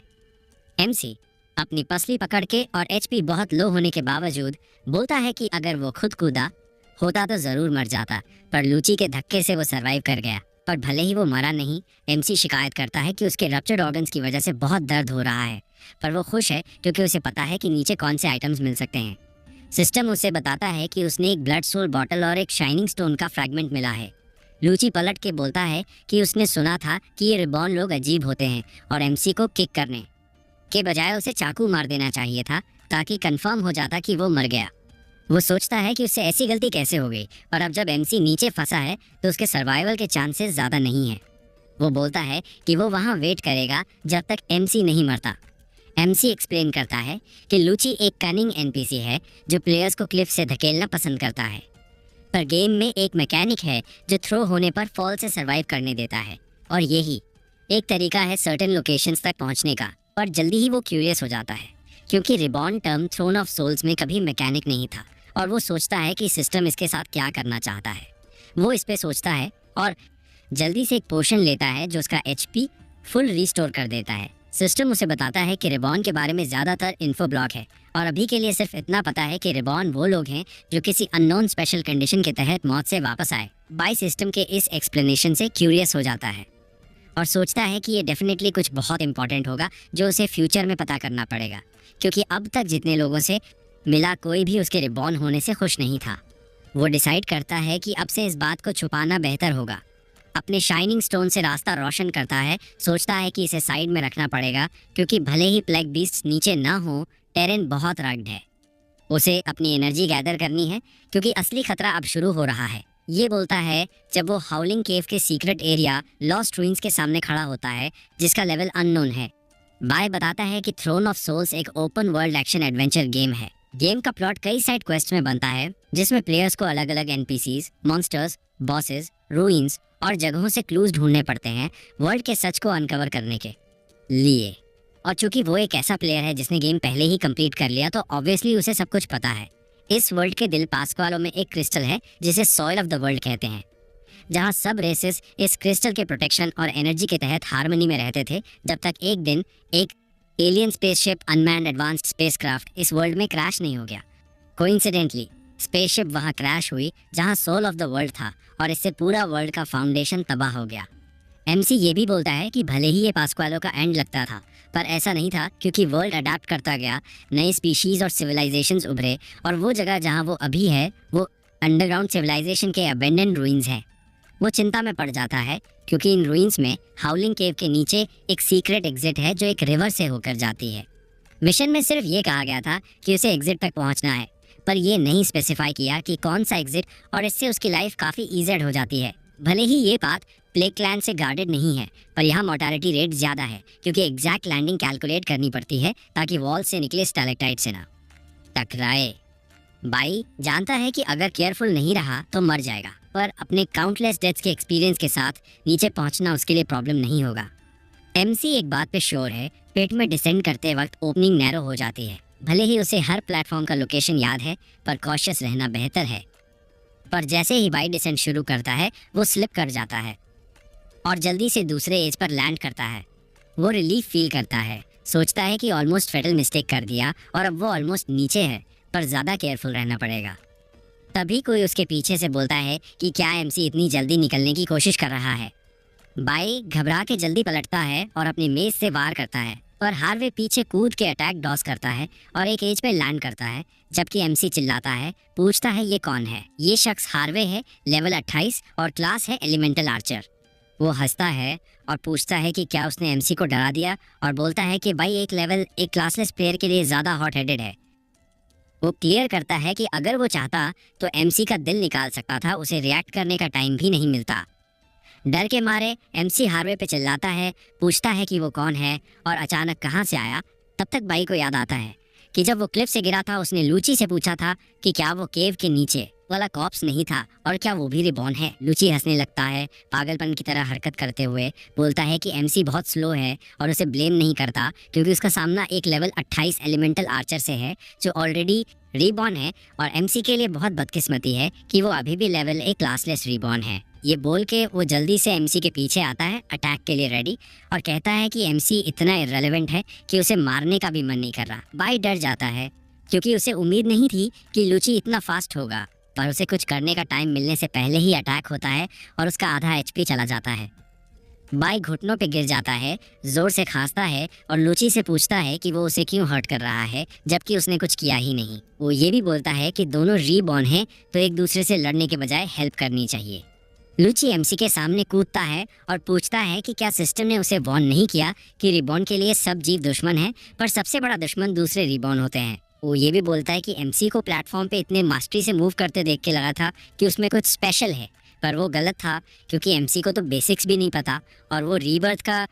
एमसी अपनी पसली पकड़ के और एचपी बहुत लो होने के बावजूद बोलता है कि अगर वो खुद कूदा होता तो ज़रूर मर जाता, पर लूची के धक्के से वो सरवाइव कर गया। पर भले ही वो मरा नहीं, एमसी शिकायत करता है कि उसके रप्चर्ड ऑर्गन्स की वजह से बहुत दर्द हो रहा है, पर वो खुश है क्योंकि उसे पता है कि नीचे कौन से आइटम्स मिल सकते हैं। सिस्टम उसे बताता है कि उसने एक ब्लड सोल बॉटल और एक शाइनिंग स्टोन का फ्रैगमेंट मिला है। लूची पलट के बोलता है कि उसने सुना था कि ये रिबॉर्न लोग अजीब होते हैं और एमसी को किक करने के बजाय उसे चाकू मार देना चाहिए था ताकि कंफर्म हो जाता कि वो मर गया। वो सोचता है कि उससे ऐसी गलती कैसे हो गई, और अब जब एमसी नीचे फंसा है तो उसके सर्वाइवल के चांसेस ज़्यादा नहीं हैं। वो बोलता है कि वो वहाँ वेट करेगा जब तक एमसी नहीं मरता। एमसी एक्सप्लेन करता है कि लूची एक कनिंग एनपीसी है जो प्लेयर्स को क्लिफ से धकेलना पसंद करता है, पर गेम में एक मैकेनिक है जो थ्रो होने पर फॉल से सर्वाइव करने देता है, और यही एक तरीका है सर्टेन लोकेशंस तक पहुंचने का, पर जल्दी ही वो क्यूरियस हो जाता है क्योंकि reborn term throne of souls में कभी मैकेनिक नहीं था और वो सोचता है कि सिस्टम इसके साथ क्या करना चाहता है। वो इस पे सोचता है और जल्दी से एक पोशन लेता है जो उसका एचपी फुल रिस्टोर कर देता है। सिस्टम उसे बताता है कि रिबॉर्न के बारे में ज़्यादातर इन्फो ब्लॉक है और अभी के लिए सिर्फ इतना पता है कि रिबॉर्न वो लोग हैं जो किसी अननोन स्पेशल कंडीशन के तहत मौत से वापस आए। बाई सिस्टम के इस एक्सप्लेनेशन से क्यूरियस हो जाता है और सोचता है कि ये डेफिनेटली कुछ बहुत इंपॉर्टेंट होगा जो उसे फ्यूचर में पता करना पड़ेगा, क्योंकि अब तक जितने लोगों से मिला कोई भी उसके रिबॉर्न होने से खुश नहीं था। वो डिसाइड करता है कि अब से इस बात को छुपाना बेहतर होगा। अपने शाइनिंग स्टोन से रास्ता रोशन करता है, सोचता है कि इसे साइड में रखना पड़ेगा क्योंकि भले ही प्लेग बीस्ट नीचे ना हो, टेरेन बहुत रग्ड है। उसे अपनी एनर्जी गैदर करनी है क्योंकि असली खतरा अब शुरू हो रहा है। ये बोलता है जब वो हाउलिंग केव के सीक्रेट एरिया लॉस्ट रूइंस के सामने खड़ा होता है जिसका लेवल अननोन है। बाय बताता है कि थ्रोन ऑफ सोल्स एक open world action adventure game है। गेम का प्लॉट कई साइड क्वेस्ट में बनता है जिसमें प्लेयर्स को अलग अलग एनपीसीज, मॉन्स्टर्स, बॉसेस, रूइंस और जगहों से क्लूज ढूंढने पड़ते हैं वर्ल्ड के सच को अनकवर करने के लिए। और चूंकि वो एक ऐसा प्लेयर है जिसने गेम पहले ही कंप्लीट कर लिया तो ऑब्वियसली उसे सब कुछ पता है। इस वर्ल्ड के दिल पास्क्वालो में एक क्रिस्टल है जिसे सॉइल ऑफ द वर्ल्ड कहते हैं, जहां सब रेसेस इस क्रिस्टल के प्रोटेक्शन और एनर्जी के तहत हार्मनी में रहते थे जब तक एक दिन एक alien spaceship unmanned advanced spacecraft इस वर्ल्ड में क्रैश नहीं हो गया। कोइंसिडेंटली स्पेसशिप वहां क्रैश हुई जहां सोल ऑफ द वर्ल्ड था और इससे पूरा वर्ल्ड का फाउंडेशन तबाह हो गया। एमसी ये भी बोलता है कि भले ही ये पास्क्वालो का एंड लगता था पर ऐसा नहीं था क्योंकि वर्ल्ड अडेप्ट करता गया, नए स्पीशीज और सिविलाइजेशंस उभरे और वो जगह जहां वो अभी है वो अंडरग्राउंड सिविलाइजेशन के अबेंडन रूइंस हैं। वो चिंता में पड़ जाता है क्योंकि इन रूइंस में हाउलिंग केव के नीचे एक सीक्रेट एग्जिट है जो एक रिवर से होकर जाती है। मिशन में सिर्फ ये कहा गया था कि उसे एग्जिट तक पहुंचना है, पर ये नहीं स्पेसिफाई किया कि कौन सा एग्जिट, और इससे उसकी लाइफ काफ़ी ईजेड हो जाती है। भले ही ये बात प्लेग क्लैन से गार्डेड नहीं है पर यहाँ मोर्टालिटी रेट ज़्यादा है क्योंकि एग्जैक्ट लैंडिंग कैलकुलेट करनी पड़ती है ताकि वॉल से निकले स्टैलेक्टाइट से ना टकराए। बाई जानता है कि अगर केयरफुल नहीं रहा तो मर जाएगा, पर अपने काउंटलेस डेथ्स के एक्सपीरियंस के साथ नीचे पहुंचना उसके लिए प्रॉब्लम नहीं होगा। एमसी एक बात पे श्योर है, पेट में डिसेंड करते वक्त ओपनिंग नैरो हो जाती है। भले ही उसे हर प्लेटफॉर्म का लोकेशन याद है पर कॉशियस रहना बेहतर है। पर जैसे ही बाई डिसेंड शुरू करता है वो स्लिप कर जाता है और जल्दी से दूसरे एज पर लैंड करता है। वो रिलीफ फील करता है, सोचता है कि ऑलमोस्ट फेटल मिस्टेक कर दिया और अब वो ऑलमोस्ट नीचे है पर ज़्यादा केयरफुल रहना पड़ेगा। तभी कोई उसके पीछे से बोलता है कि क्या एमसी इतनी जल्दी निकलने की कोशिश कर रहा है। बाई घबरा के जल्दी पलटता है और अपनी मेज से वार करता है, पर हार्वे पीछे कूद के अटैक डॉस करता है और एक एज पे लैंड करता है। जबकि एमसी चिल्लाता है, पूछता है ये कौन है। ये शख्स हार्वे है, लेवल 28 और क्लास है एलिमेंटल आर्चर। वो हंसता है और पूछता है कि क्या उसने एमसी को डरा दिया, और बोलता है कि भाई एक लेवल एक क्लासलेस प्लेयर के लिए ज़्यादा हॉट हेडेड है। वो क्लियर करता है कि अगर वो चाहता तो एमसी का दिल निकाल सकता था, उसे रिएक्ट करने का टाइम भी नहीं मिलता। डर के मारे एमसी हार्वे पे चिल्लाता है, पूछता है कि वो कौन है और अचानक कहाँ से आया। तब तक बाई को याद आता है कि जब वो क्लिफ से गिरा था उसने लूची से पूछा था कि क्या वो केव के नीचे वाला कॉप्स नहीं था और क्या वो भी रिबॉर्न है। लूची हंसने लगता है पागलपन की तरह हरकत करते हुए, बोलता है कि एमसी बहुत स्लो है और उसे ब्लेम नहीं करता क्योंकि उसका सामना एक लेवल 28 एलिमेंटल आर्चर से है जो ऑलरेडी रीबॉर्न है, और एमसी के लिए बहुत बदकिस्मती है कि वो अभी भी लेवल एक क्लासलेस रीबॉर्न है। ये बोल के वो जल्दी से एमसी के पीछे आता है अटैक के लिए रेडी, और कहता है कि एमसी इतना इररिलेवेंट है कि उसे मारने का भी मन नहीं कर रहा। बाई डर जाता है क्योंकि उसे उम्मीद नहीं थी कि लूची इतना फास्ट होगा, पर उसे कुछ करने का टाइम मिलने से पहले ही अटैक होता है और उसका आधा एचपी चला जाता है। बाई घुटनों पे गिर जाता है, जोर से खांसता है और लूची से पूछता है कि वो उसे क्यों हर्ट कर रहा है जबकि उसने कुछ किया ही नहीं। वो ये भी बोलता है कि दोनों रीबॉर्न हैं तो एक दूसरे से लड़ने के बजाय हेल्प करनी चाहिए। लूची एमसी के सामने कूदता है और पूछता है कि क्या सिस्टम ने उसे वॉर्न नहीं किया कि रिबॉर्न के लिए सब जीव दुश्मन हैं, पर सबसे बड़ा दुश्मन दूसरे रिबॉर्न होते हैं। वो ये भी बोलता है कि एमसी को प्लेटफॉर्म पे इतने मास्टरी से मूव करते देख के लगा था कि उसमें कुछ स्पेशल है, पर वो गलत था क्योंकि एमसी को तो बेसिक्स भी नहीं पता और वो रीबर्थ का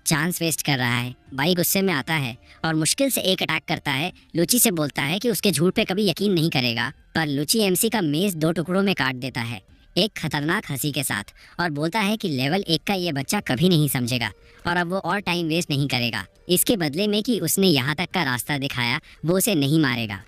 चांस वेस्ट कर रहा है। बाई गुस्से में आता है और मुश्किल से एक अटैक करता है। लूची से बोलता है कि उसके झूठ पे कभी यकीन नहीं करेगा, पर लूची एमसी का मेज 2 टुकड़ों में काट देता है। एक खतरनाक हंसी के साथ, और बोलता है कि लेवल 1 का ये बच्चा कभी नहीं समझेगा और अब वो और टाइम वेस्ट नहीं करेगा। इसके बदले में कि उसने यहाँ तक का रास्ता दिखाया, वो उसे नहीं मारेगा।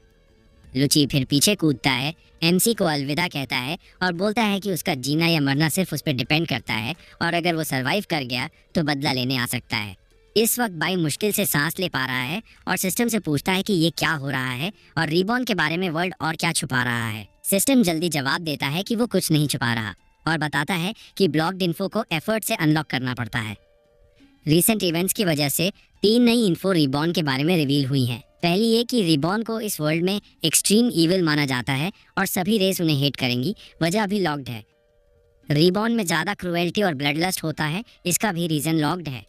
लुची फिर पीछे कूदता है, एमसी को अलविदा कहता है और बोलता है कि उसका जीना या मरना सिर्फ उस पर डिपेंड करता है और अगर वो सरवाइव कर गया तो बदला लेने आ सकता है। इस वक्त बाई मुश्किल से सांस ले पा रहा है और सिस्टम से पूछता है कि ये क्या हो रहा है और रीबॉर्न के बारे में वर्ल्ड और क्या छुपा रहा है। सिस्टम जल्दी जवाब देता है कि वो कुछ नहीं छुपा रहा और बताता है कि ब्लॉक्ड इन्फो को एफर्ट से अनलॉक करना पड़ता है। रीसेंट इवेंट्स की वजह से 3 नई इन्फो रीबॉर्न के बारे में रिवील हुई हैं। पहली ये कि रीबॉर्न को इस वर्ल्ड में एक्सट्रीम ईविल माना जाता है और सभी रेस उन्हें हेट करेंगी, वजह अभी लॉक्ड है। रीबॉर्न में ज़्यादा क्रूएल्टी और ब्लड लस्ट होता है, इसका भी रीज़न लॉक्ड है।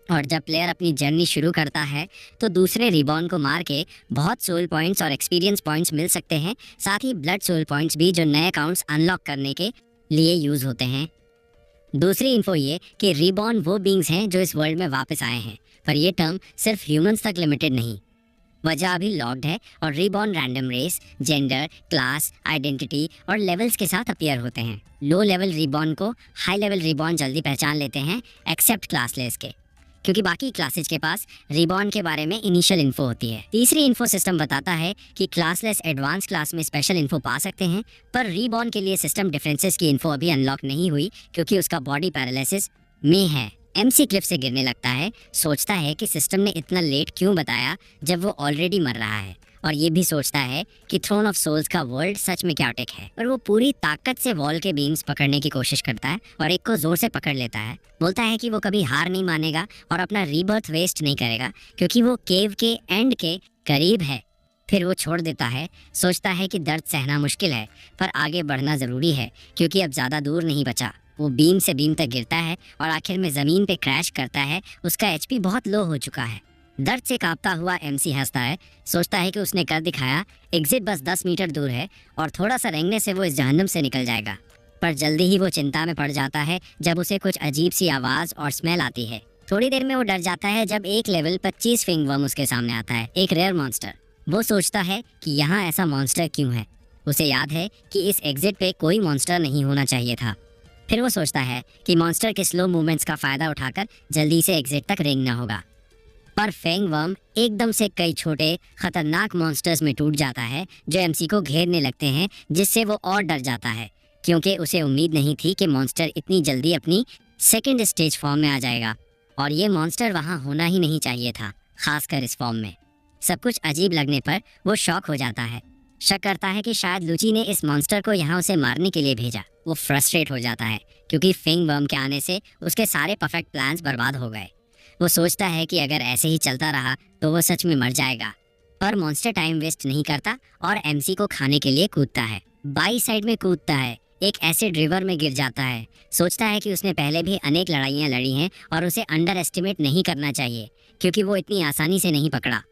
और जब प्लेयर अपनी जर्नी शुरू करता है तो दूसरे रीबॉर्न को मार के बहुत सोल पॉइंट्स और एक्सपीरियंस पॉइंट्स मिल सकते हैं, साथ ही ब्लड सोल पॉइंट्स भी जो नए अकाउंट्स अनलॉक करने के लिए यूज़ होते हैं। दूसरी इन्फो ये कि रीबॉर्न वो बींग्स हैं जो इस वर्ल्ड में वापस आए हैं, पर यह टर्म सिर्फ ह्यूमंस तक लिमिटेड नहीं, वजह अभी लॉक्ड है और reborn random race, gender, class, identity और लेवल्स के साथ अपीयर होते हैं। लो लेवल रीबॉर्न को हाई लेवल रीबॉर्न जल्दी पहचान लेते हैं एक्सेप्ट क्लासलेस के, क्योंकि बाकी क्लासेज के पास रीबॉर्न के बारे में इनिशियल इन्फो होती है। तीसरी इन्फो सिस्टम बताता है कि क्लासलेस एडवांस क्लास में स्पेशल इन्फो पा सकते हैं, पर रीबॉर्न के लिए सिस्टम डिफरेंसेस की इन्फो अभी अनलॉक नहीं हुई क्योंकि उसका बॉडी पैरालिसिस में है। एमसी क्लिफ से गिरने लगता है, सोचता है कि सिस्टम ने इतना लेट क्यों बताया जब वो ऑलरेडी मर रहा है, और ये भी सोचता है कि थ्रोन ऑफ सोल्स का वर्ल्ड सच में क्याटिक है। पर वो पूरी ताकत से वॉल के बीम्स पकड़ने की कोशिश करता है और एक को जोर से पकड़ लेता है। बोलता है कि वो कभी हार नहीं मानेगा और अपना रीबर्थ वेस्ट नहीं करेगा क्योंकि वो केव के एंड के करीब है। फिर वो छोड़ देता है, सोचता है कि दर्द सहना मुश्किल है पर आगे बढ़ना ज़रूरी है क्योंकि अब ज़्यादा दूर नहीं बचा। वो बीम से बीम तक गिरता है और आखिर में ज़मीन पे क्रैश करता है। उसका एचपी बहुत लो हो चुका है। दर्द से कांपता हुआ एमसी हंसता है, सोचता है कि उसने कर दिखाया, एग्जिट बस 10 मीटर दूर है और थोड़ा सा रेंगने से वो इस जहन्नम से निकल जाएगा। पर जल्दी ही वो चिंता में पड़ जाता है जब उसे कुछ अजीब सी आवाज़ और स्मेल आती है। थोड़ी देर में वो डर जाता है जब एक लेवल 25 फिंगवर्म उसके सामने आता है, एक रेयर मॉन्स्टर। वो सोचता है कि यहाँ ऐसा मॉन्स्टर क्यों है। उसे याद है कि इस एग्जिट पे कोई मॉन्स्टर नहीं होना चाहिए था। फिर वो सोचता है कि मॉन्स्टर के स्लो मूवमेंट्स का फ़ायदा उठाकर जल्दी से एग्जिट तक रेंगना होगा। पर फेंगवर्म एकदम से कई छोटे खतरनाक मॉन्स्टर्स में टूट जाता है जो एमसी को घेरने लगते हैं, जिससे वो और डर जाता है क्योंकि उसे उम्मीद नहीं थी कि मॉन्स्टर इतनी जल्दी अपनी सेकंड स्टेज फॉर्म में आ जाएगा, और ये मॉन्स्टर वहाँ होना ही नहीं चाहिए था, खासकर इस फॉर्म में। सब कुछ अजीब लगने पर वो शॉक हो जाता है, शक करता है कि शायद लुची ने इस मॉन्स्टर को यहाँ उसे मारने के लिए भेजा। वो फ्रस्ट्रेट हो जाता है क्योंकि फेंगवर्म के आने से उसके सारे परफेक्ट प्लान्स बर्बाद हो गए। वो सोचता है कि अगर ऐसे ही चलता रहा तो वो सच में मर जाएगा, पर मॉन्स्टर टाइम वेस्ट नहीं करता और एमसी को खाने के लिए कूदता है। बाई साइड में कूदता है, एक एसिड रिवर में गिर जाता है। सोचता है कि उसने पहले भी अनेक लड़ाइयाँ लड़ी हैं और उसे अंडर एस्टिमेट नहीं करना चाहिए क्योंकि वो इतनी आसानी से नहीं पकड़ा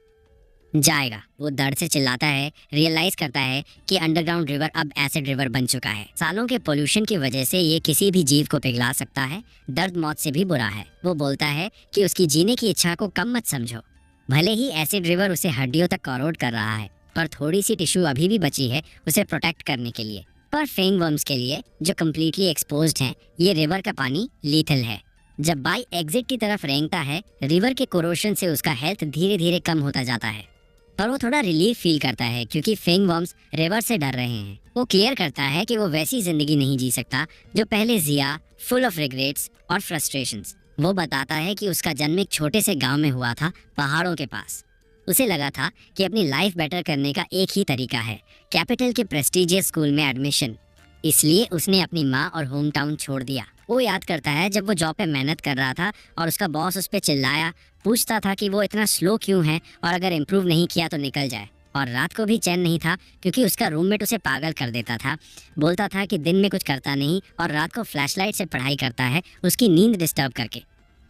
जाएगा। वो दर्द से चिल्लाता है, रियलाइज करता है कि अंडरग्राउंड रिवर अब एसिड रिवर बन चुका है। सालों के पोल्यूशन की वजह से ये किसी भी जीव को पिघला सकता है। दर्द मौत से भी बुरा है। वो बोलता है कि उसकी जीने की इच्छा को कम मत समझो। भले ही एसिड रिवर उसे हड्डियों तक करोड कर रहा है, पर थोड़ी सी टिश्यू अभी भी बची है उसे प्रोटेक्ट करने के लिए। पर फेंगवर्म्स के लिए जो कम्प्लीटली एक्सपोज्ड हैं, ये रिवर का पानी लीथल है। जब बाई एग्जिट की तरफ रेंगता है, रिवर के कोरोशन से उसका हेल्थ धीरे धीरे कम होता जाता है, पर वो थोड़ा रिलीफ फील करता है क्योंकि फेंगवर्म्स रिवर से डर रहे हैं। वो क्लियर करता है कि वो वैसी जिंदगी नहीं जी सकता जो पहले जिया, फुल ऑफ रिग्रेट्स और फ्रस्ट्रेशंस। वो बताता है कि उसका जन्म एक छोटे से गांव में हुआ था, पहाड़ों के पास। उसे लगा था कि अपनी लाइफ बेटर करने का एक ही तरीका है, कैपिटल के प्रेस्टिजियस स्कूल में एडमिशन। इसलिए उसने अपनी माँ और होम टाउन छोड़ दिया। वो याद करता है जब वो जॉब पे मेहनत कर रहा था और उसका बॉस उस पर चिल्लाया, पूछता था कि वो इतना स्लो क्यों है और अगर इम्प्रूव नहीं किया तो निकल जाए। और रात को भी चैन नहीं था क्योंकि उसका रूममेट उसे पागल कर देता था। बोलता था कि दिन में कुछ करता नहीं और रात को फ्लैशलाइट से पढ़ाई करता है, उसकी नींद डिस्टर्ब करके।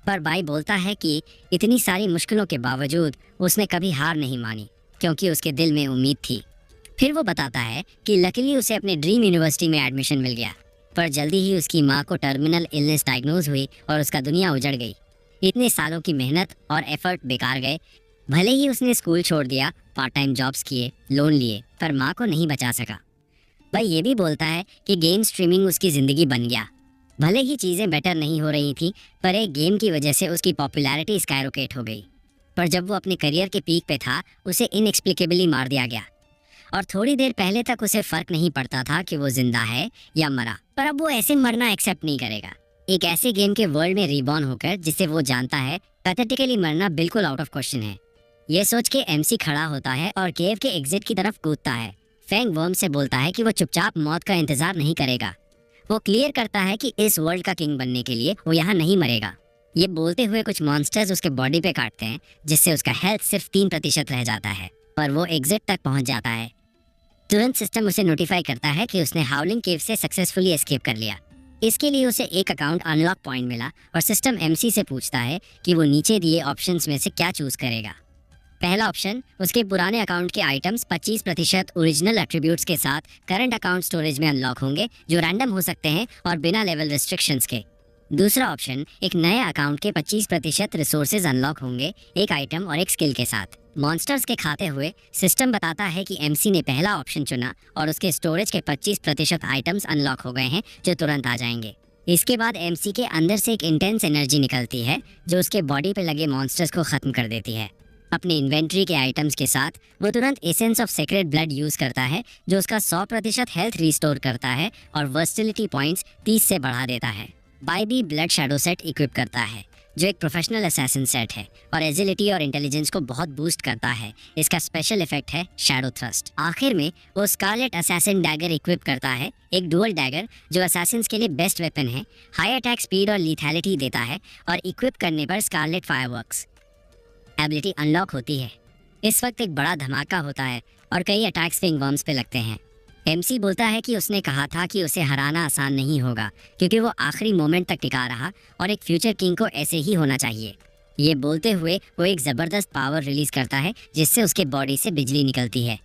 पर बाई बोलता है कि इतनी सारी मुश्किलों के बावजूद उसने कभी हार नहीं मानी क्योंकि उसके दिल में उम्मीद थी। फिर वो बताता है कि लकीली उसे अपने ड्रीम यूनिवर्सिटी में एडमिशन मिल गया, पर जल्दी ही उसकी माँ को टर्मिनल इलनेस डायग्नोज हुई और उसका दुनिया उजड़ गई। इतने सालों की मेहनत और एफर्ट बेकार गए। भले ही उसने स्कूल छोड़ दिया, पार्ट टाइम जॉब्स किए, लोन लिए, पर माँ को नहीं बचा सका। वह ये भी बोलता है कि गेम स्ट्रीमिंग उसकी ज़िंदगी बन गया। भले ही चीज़ें बेटर नहीं हो रही थी, पर एक गेम की वजह से उसकी पॉपुलैरिटी स्काईरॉकेट हो गई। पर जब वो अपने करियर के पीक पे था, उसे इनएक्सप्लिकेबली मार दिया गया और थोड़ी देर पहले तक उसे फ़र्क नहीं पड़ता था कि वो जिंदा है या मरा। पर अब वो ऐसे मरना एक्सेप्ट नहीं करेगा। एक ऐसे गेम के वर्ल्ड में रीबॉर्न होकर जिसे वो जानता है, पैथेटिकली मरना बिल्कुल आउट ऑफ क्वेश्चन है। ये सोच के एमसी खड़ा होता है और केव के एग्जिट की तरफ कूदता है। फैंग वर्म से बोलता है कि वो चुपचाप मौत का इंतजार नहीं करेगा। वो क्लियर करता है कि इस वर्ल्ड का किंग बनने के लिए वो यहाँ नहीं मरेगा। ये बोलते हुए कुछ मॉन्स्टर्स उसके बॉडी पे काटते हैं, जिससे उसका हेल्थ सिर्फ 3% रह जाता है। पर वो एग्जिट तक पहुंच जाता है। तुरंत सिस्टम उसे नोटिफाई करता है कि उसने हाउलिंग केव से सक्सेसफुली एस्केप कर लिया। इसके लिए उसे एक अकाउंट अनलॉक पॉइंट मिला और सिस्टम एमसी से पूछता है कि वो नीचे दिए ऑप्शंस में से क्या चूज करेगा। पहला ऑप्शन, उसके पुराने अकाउंट के आइटम्स 25% ओरिजिनल एट्रीब्यूट्स के साथ करंट अकाउंट स्टोरेज में अनलॉक होंगे, जो रैंडम हो सकते हैं और बिना लेवल रिस्ट्रिक्शंस के। दूसरा ऑप्शन, एक नए अकाउंट के 25% रिसोर्सेज अनलॉक होंगे, एक आइटम और एक स्किल के साथ। मॉन्स्टर्स के खाते हुए सिस्टम बताता है कि एमसी ने पहला ऑप्शन चुना और उसके स्टोरेज के 25% आइटम्स अनलॉक हो गए हैं, जो तुरंत आ जाएंगे। इसके बाद एमसी के अंदर से एक इंटेंस एनर्जी निकलती है, जो उसके बॉडी पे लगे मॉन्स्टर्स को खत्म कर देती है। अपनी इन्वेंट्री के आइटम्स के साथ वो तुरंत essence of sacred blood use करता है, जो उसका 100% हेल्थ रिस्टोर करता है और वर्सटिलिटी पॉइंट्स 30 से बढ़ा देता है। बाइबी ब्लड शैडो सेट इक्विप करता है, जो एक प्रोफेशनल असैसिन सेट है और एजिलिटी और इंटेलिजेंस को बहुत बूस्ट करता है। इसका स्पेशल इफेक्ट है शैडो थ्रस्ट। आखिर में वो स्कारलेट असैसिन डैगर इक्विप करता है, एक डुअल डैगर जो असैसिन्स के लिए बेस्ट वेपन है, हाई अटैक स्पीड और लीथैलिटी देता है और इक्विप करने पर स्कारलेट फायरवर्क्स एबिलिटी अनलॉक होती है। इस वक्त एक बड़ा धमाका होता है और कई अटैक्स फिंग वर्म्स पे लगते हैं। एमसी बोलता है कि उसने कहा था कि उसे हराना आसान नहीं होगा, क्योंकि वो आखिरी मोमेंट तक टिका रहा और एक फ्यूचर किंग को ऐसे ही होना चाहिए। ये बोलते हुए वो एक ज़बरदस्त पावर रिलीज करता है, जिससे उसके बॉडी से बिजली निकलती है।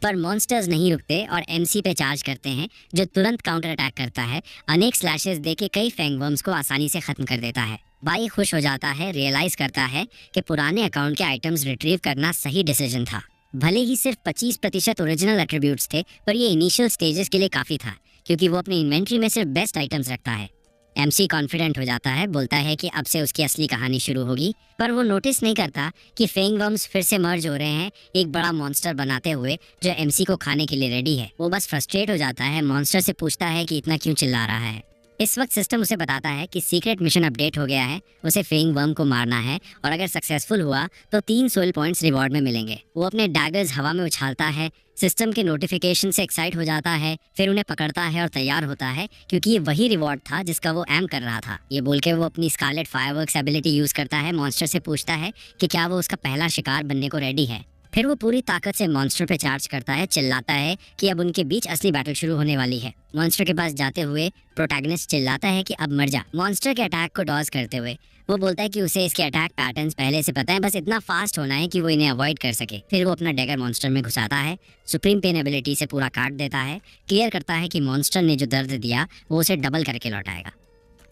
पर मॉन्स्टर्स नहीं रुकते और एमसी पे चार्ज करते हैं, जो तुरंत काउंटर अटैक करता है। अनेक स्लैशेस देके कई फैंगवर्म्स को आसानी से ख़त्म कर देता है। बाई खुश हो जाता है, रियलाइज़ करता है कि पुराने अकाउंट के आइटम्स रिट्रीव करना सही डिसीजन था। भले ही सिर्फ 25% ओरिजिनल एट्रीब्यूट्स थे, पर ये इनिशियल स्टेजेस के लिए काफ़ी था, क्योंकि वो अपनी इन्वेंट्री में सिर्फ बेस्ट आइटम्स रखता है। एमसी कॉन्फिडेंट हो जाता है, बोलता है कि अब से उसकी असली कहानी शुरू होगी। पर वो नोटिस नहीं करता कि फैंगवर्म्स फिर से मर्ज हो रहे हैं, एक बड़ा मॉन्स्टर बनाते हुए जो एमसी को खाने के लिए रेडी है। वो बस फ्रस्ट्रेट हो जाता है, मॉन्स्टर से पूछता है कि इतना क्यों चिल्ला रहा है। इस वक्त सिस्टम उसे बताता है कि सीक्रेट मिशन अपडेट हो गया है, उसे फेंग वर्म को मारना है और अगर सक्सेसफुल हुआ तो 3 सोल पॉइंट्स रिवॉर्ड में मिलेंगे। वो अपने डैगर्स हवा में उछालता है, सिस्टम के नोटिफिकेशन से एक्साइट हो जाता है, फिर उन्हें पकड़ता है और तैयार होता है, क्योंकि ये वही रिवॉर्ड था जिसका वो एम कर रहा था। ये बोल के वो अपनी स्कारलेट फायरवर्क्स एबिलिटी यूज करता है। मॉन्स्टर से पूछता है कि क्या वो उसका पहला शिकार बनने को रेडी है। फिर वो पूरी ताकत से मॉन्स्टर पे चार्ज करता है, चिल्लाता है कि अब उनके बीच असली बैटल शुरू होने वाली है। मॉन्स्टर के पास जाते हुए प्रोटैगनिस्ट चिल्लाता है कि अब मर जा। मॉन्स्टर के अटैक को डॉज करते हुए वो बोलता है कि उसे इसके अटैक पैटर्न्स पहले से पता है, बस इतना फास्ट होना है कि वो इन्हें अवॉइड कर सके। फिर वो अपना डैगर मॉन्स्टर में घुसाता है, सुप्रीम पेन एबिलिटी से पूरा काट देता है, क्लियर करता है कि मॉन्स्टर ने जो दर्द दिया वो उसे डबल करके लौटाएगा।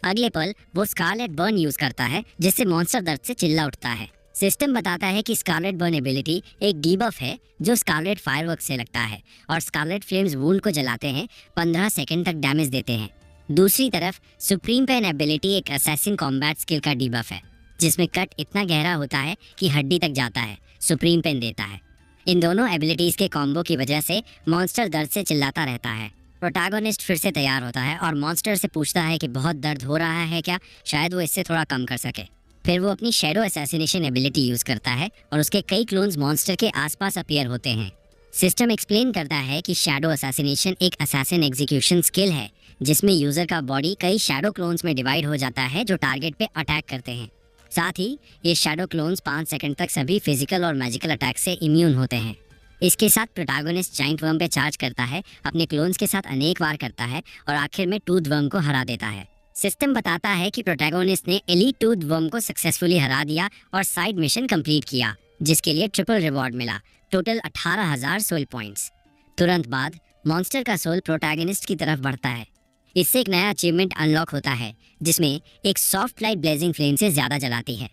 अगले पल वो स्कारलेट बर्न यूज करता है, जिससे मॉन्स्टर दर्द से चिल्ला उठता है। सिस्टम बताता है कि स्कारलेट बर्न एबिलिटी एक डीबफ है जो स्कारलेट फायरवर्क से लगता है और स्कारलेट फ्लेम्स वुंड को जलाते हैं, 15 सेकंड तक डैमेज देते हैं। दूसरी तरफ सुप्रीम पेन एबिलिटी एक असैसिन कॉम्बैट स्किल का डीबफ है, जिसमें कट इतना गहरा होता है कि हड्डी तक जाता है, सुप्रीम पेन देता है। इन दोनों एबिलिटीज के कॉम्बो की वजह से मॉन्स्टर दर्द से चिल्लाता रहता है। प्रोटैगनिस्ट फिर से तैयार होता है और मॉन्स्टर से पूछता है कि बहुत दर्द हो रहा है क्या, शायद वो इससे थोड़ा कम कर सके। फिर वो अपनी शैडो असैसिनेशन एबिलिटी यूज करता है और उसके कई क्लोन्स मॉन्स्टर के आसपास अपीयर होते हैं। सिस्टम एक्सप्लेन करता है कि शैडो असैसिनेशन एक असैसिन एग्जीक्यूशन स्किल है, जिसमें यूजर का बॉडी कई शैडो क्लोन्स में डिवाइड हो जाता है जो टारगेट पे अटैक करते हैं। साथ ही ये शैडो क्लोन्स 5 सेकंड तक सभी फिजिकल और मैजिकल अटैक से इम्यून होते हैं। इसके साथ प्रोटैगनिस्ट जाइंट वर्म पे चार्ज करता है, अपने क्लोन्स के साथ अनेक वार करता है और आखिर में टूथ वर्म को हरा देता है। सिस्टम बताता है कि प्रोटैगनिस्ट ने एलीट टूथ वर्म को सक्सेसफुली हरा दिया और साइड मिशन कंप्लीट किया, जिसके लिए ट्रिपल रिवॉर्ड मिला, टोटल 18,000 सोल पॉइंट्स। तुरंत बाद मॉन्स्टर का सोल प्रोटैगनिस्ट की तरफ बढ़ता है। इससे एक नया अचीवमेंट अनलॉक होता है, जिसमें एक सॉफ्ट लाइट ब्लेजिंग फ्लेम से ज़्यादा जलाती है।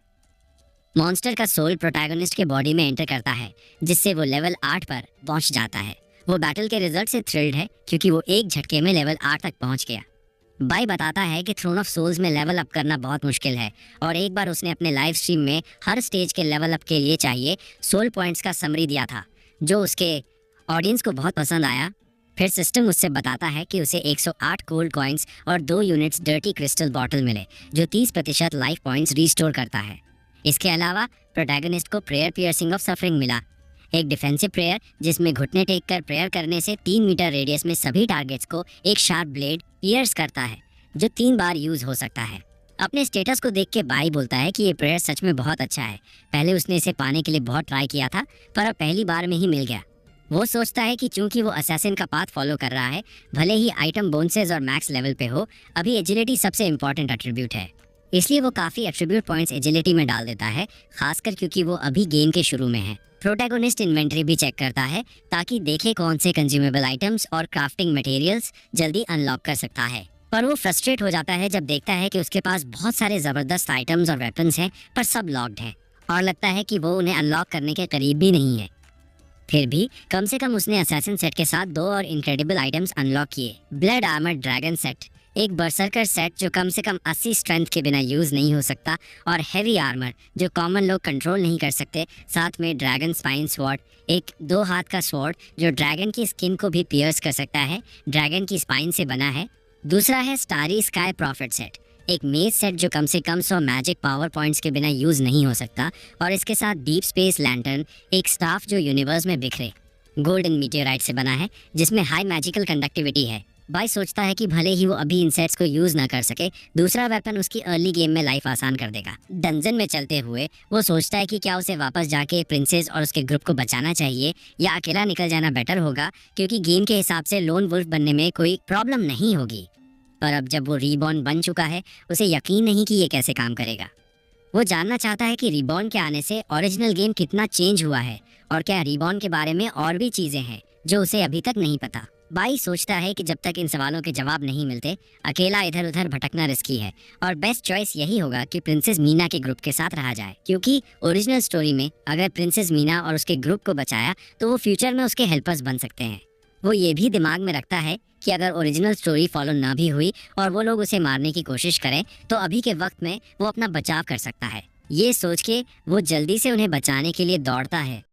मॉन्स्टर का सोल प्रोटैगनिस्ट के बॉडी में एंटर करता है, जिससे वो लेवल 8 पर पहुंच जाता है। वो बैटल के रिजल्ट से थ्रिल्ड है क्योंकि वो एक झटके में लेवल 8 तक पहुंच गया। बाई बताता है कि थ्रोन ऑफ सोल्स में लेवल अप करना बहुत मुश्किल है और एक बार उसने अपने लाइव स्ट्रीम में हर स्टेज के लेवल अप के लिए चाहिए सोल पॉइंट्स का समरी दिया था, जो उसके ऑडियंस को बहुत पसंद आया। फिर सिस्टम उससे बताता है कि उसे 108 गोल्ड कॉइन्स और 2 यूनिट्स डर्टी क्रिस्टल बॉटल मिले, जो 30% लाइफ पॉइंट्स रिस्टोर करता है। इसके अलावा प्रोटैगनिस्ट को प्रेयर पियर्सिंग ऑफ सफरिंग मिला, एक डिफेंसिव प्रेयर जिसमें घुटने टेक कर प्रेयर करने से 3 मीटर रेडियस में सभी टारगेट्स को एक शार्प ब्लेड पियर्स करता है, जो 3 बार यूज हो सकता है। अपने स्टेटस को देख के बाई बोलता है कि ये प्रेयर सच में बहुत अच्छा है। पहले उसने इसे पाने के लिए बहुत ट्राई किया था, पर अब पहली बार में ही मिल गया। वो सोचता है कि चूंकि वो असैसिन का पाथ फॉलो कर रहा है, भले ही आइटम बोनसेस और मैक्स लेवल पे हो, अभी एजिलिटी सबसे इंपॉर्टेंट एट्रीब्यूट है। इसलिए वो काफ़ी एट्रीब्यूट पॉइंट्स एजिलिटी में डाल देता है, खासकर क्योंकि वो अभी गेम के शुरू में है। प्रोटैगोनिस्ट इन्वेंटरी भी चेक करता है ताकि देखे कौन से कंज्यूमेबल आइटम्स और क्राफ्टिंग मटेरियल्स जल्दी अनलॉक कर सकता है, पर वो फ्रस्ट्रेट हो जाता है जब देखता है कि उसके पास बहुत सारे ज़बरदस्त आइटम्स और वेपन्स हैं, पर सब लॉक्ड हैं और लगता है कि वो उन्हें अनलॉक करने के करीब भी नहीं है। फिर भी कम से कम उसने असैसिन सेट के साथ 2 और इनक्रेडिबल आइटम्स अनलॉक किए। ब्लड आर्मर्ड ड्रैगन सेट, एक बर्सर्कर सेट जो कम से कम 80 स्ट्रेंथ के बिना यूज़ नहीं हो सकता, और हैवी आर्मर जो कॉमन लोग कंट्रोल नहीं कर सकते। साथ में ड्रैगन स्पाइन स्वॉर्ड, एक 2 हाथ का स्वॉर्ड जो ड्रैगन की स्किन को भी पियर्स कर सकता है, ड्रैगन की स्पाइन से बना है। दूसरा है स्टारी स्काई प्रॉफिट सेट, एक मेज सेट जो कम से कम 100 मैजिक पावर पॉइंट्स के बिना यूज़ नहीं हो सकता, और इसके साथ डीप स्पेस लैंटर्न, एक स्टाफ जो यूनिवर्स में बिखरे गोल्डन मीटियोराइट से बना है, जिसमें हाई मैजिकल कंडक्टिविटी है। बाई सोचता है कि भले ही वो अभी इन सेट्स को यूज़ ना कर सके, दूसरा वेपन उसकी अर्ली गेम में लाइफ आसान कर देगा। डंजन में चलते हुए वो सोचता है कि क्या उसे वापस जाके प्रिंसेस और उसके ग्रुप को बचाना चाहिए या अकेला निकल जाना बेटर होगा, क्योंकि गेम के हिसाब से लोन वुल्फ बनने में कोई प्रॉब्लम नहीं होगी। पर अब जब वो रीबॉर्न बन चुका है, उसे यकीन नहीं कि ये कैसे काम करेगा। वो जानना चाहता है कि रीबॉर्न के आने से ओरिजिनल गेम कितना चेंज हुआ है और क्या रीबॉर्न के बारे में और भी चीज़ें हैं जो उसे अभी तक नहीं पता। बाई सोचता है कि जब तक इन सवालों के जवाब नहीं मिलते, अकेला इधर उधर भटकना रिस्की है और बेस्ट चॉइस यही होगा कि प्रिंसेस मीना के ग्रुप के साथ रहा जाए, क्योंकि ओरिजिनल स्टोरी में अगर प्रिंसेस मीना और उसके ग्रुप को बचाया तो वो फ्यूचर में उसके हेल्पर्स बन सकते हैं। वो ये भी दिमाग में रखता है कि अगर ओरिजिनल स्टोरी फॉलो ना भी हुई और वो लोग उसे मारने की कोशिश करें, तो अभी के वक्त में वो अपना बचाव कर सकता है। ये सोच के वो जल्दी से उन्हें बचाने के लिए दौड़ता है।